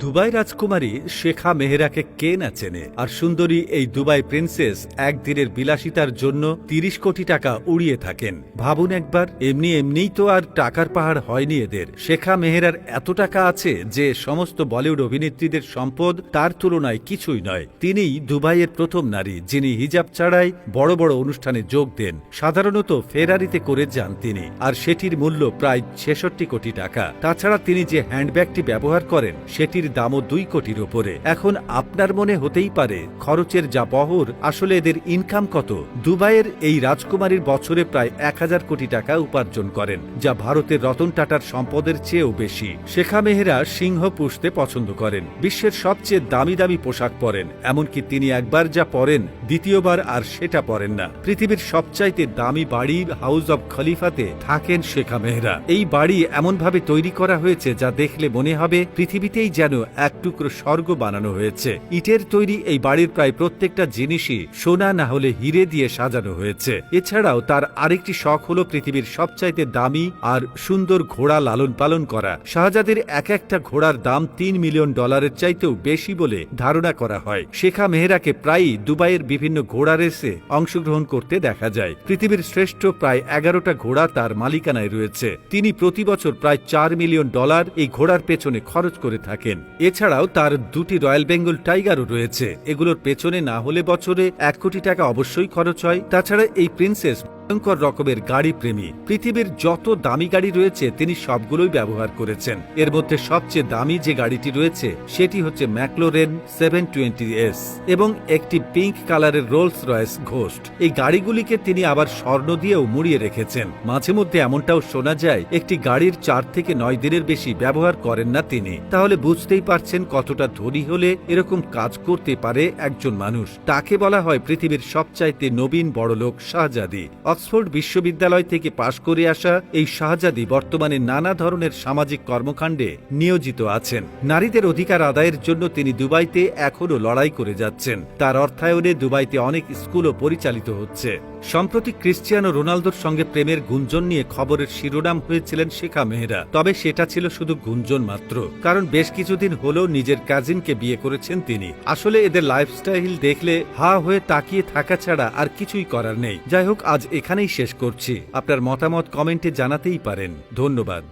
Dubai রাজকুমারী শেখা মেহরাকে কে না চেনে, আর সুন্দরী এই দুবাই প্রিন্সেস একদিনের বিলাসিতার জন্য ৩০ কোটি টাকা উড়িয়ে থাকেন। ভাবুন একবার, এমনিই তো আর টাকার পাহাড় হয়নি এদের। শেখা মেহরার এত টাকা আছে যে সমস্ত বলিউড অভিনেত্রীদের সম্পদ তার তুলনায় কিছুই নয়। তিনিই দুবাইয়ের প্রথম নারী যিনি হিজাব ছাড়াই বড় বড় অনুষ্ঠানে যোগ দেন। সাধারণত ফেরারিতে করে যান তিনি, আর সেটির মূল্য প্রায় ৬৬ কোটি টাকা। তাছাড়া তিনি যে হ্যান্ডব্যাগটি ব্যবহার করেন সেটির দামও ২ কোটির ওপরে। এখন আপনার মনে হতেই পারে খরচের যা বহর, আসলে এদের ইনকাম কত? দুবাইয়ের এই রাজকুমারীর বছরে প্রায় ১,০০০ কোটি টাকা উপার্জন করেন, যা ভারতের রতন টাটার সম্পদের চেয়েও বেশি। শেখা মেহরা সিংহ পুষতে পছন্দ করেন, বিশ্বের সবচেয়ে দামি দামি পোশাক পরেন, এমনকি তিনি একবার যা পরেন দ্বিতীয়বার আর সেটা পরেন না। পৃথিবীর সবচাইতে দামি বাড়ি হাউস অব খলিফাতে থাকেন শেখা মেহরা। এই বাড়ি এমনভাবে তৈরি করা হয়েছে যা দেখলে মনে হবে পৃথিবীতেই যেন এক টুকরো স্বর্গ বানানো হয়েছে। ইটের তৈরি এই বাড়ির প্রায় প্রত্যেকটা জিনিসই সোনা না হলে হিরে দিয়ে সাজানো হয়েছে। এছাড়াও তার আরেকটি শখ হলো পৃথিবীর সবচাইতে দামি আর সুন্দর ঘোড়া লালন পালন করা। শাহজাদের এক একটা ঘোড়ার দাম $৩ মিলিয়ন চাইতেও বেশি বলে ধারণা করা হয়। শেখা মেহরাকে প্রায়ই দুবাইয়ের বিভিন্ন ঘোড়া রেসে অংশগ্রহণ করতে দেখা যায়। পৃথিবীর শ্রেষ্ঠ প্রায় ১১টা ঘোড়া তার মালিকানায় রয়েছে। তিনি প্রতি বছর প্রায় $৪ মিলিয়ন এই ঘোড়ার পেছনে খরচ করে থাকেন। এছাড়াও তার ২টি রয়্যাল বেঙ্গল টাইগারও রয়েছে। এগুলোর পেছনে না হলে বছরে ১ কোটি টাকা অবশ্যই খরচ হয়। তাছাড়া এই প্রিন্সেস ভয়ঙ্কর রকমের গাড়ি প্রেমী। পৃথিবীর যত দামি গাড়ি রয়েছে তিনি সবগুলোই ব্যবহার করেছেন। এর মধ্যে সবচেয়ে দামি যে গাড়িটি রয়েছে সেটি হচ্ছে ম্যাকলোরেন 720S এবং একটি পিঙ্ক কালারের রোলস রয়েস ঘোস্ট। এই গাড়িগুলিকে তিনি আবার স্বর্ণ দিয়েও মুড়িয়ে রেখেছেন। মাঝে মধ্যে এমনটাও শোনা যায় একটি গাড়ির ৪ থেকে ৯ দিনের বেশি ব্যবহার করেন না তিনি। তাহলে বুঝতেই পারছেন কতটা ধনী হলে এরকম কাজ করতে পারে একজন মানুষ। তাকে বলা হয় পৃথিবীর সবচাইতে নবীন বড়লোক শাহজাদি। অক্সফোর্ড বিশ্ববিদ্যালয় থেকে পাশ করে আসা এই শাহজাদি বর্তমানে নানা ধরনের সামাজিক কর্মকাণ্ডে নিয়োজিত আছেন। নারীদের অধিকার আদায়ের জন্য তিনি দুবাইতে এখনও লড়াই করে যাচ্ছেন। তার অর্থায়নে দুবাইতে অনেক স্কুলও পরিচালিত হচ্ছে। সম্প্রতি ক্রিশ্চিয়ানো রোনালদোর সঙ্গে প্রেমের গুঞ্জন নিয়ে খবরের শিরোনাম হয়েছিলেন শেখা মেহরা। তবে সেটা ছিল শুধু গুঞ্জন মাত্র, কারণ বেশ কিছুদিন হলেও নিজের কাজিনকে বিয়ে করেছেন তিনি। আসলে এদের লাইফস্টাইল দেখলে হা হয়ে তাকিয়ে থাকা ছাড়া আর কিছুই করার নেই। যাই হোক, আজ এখানেই শেষ করছি। আপনার মতামত কমেন্টে জানাতেই পারেন। ধন্যবাদ।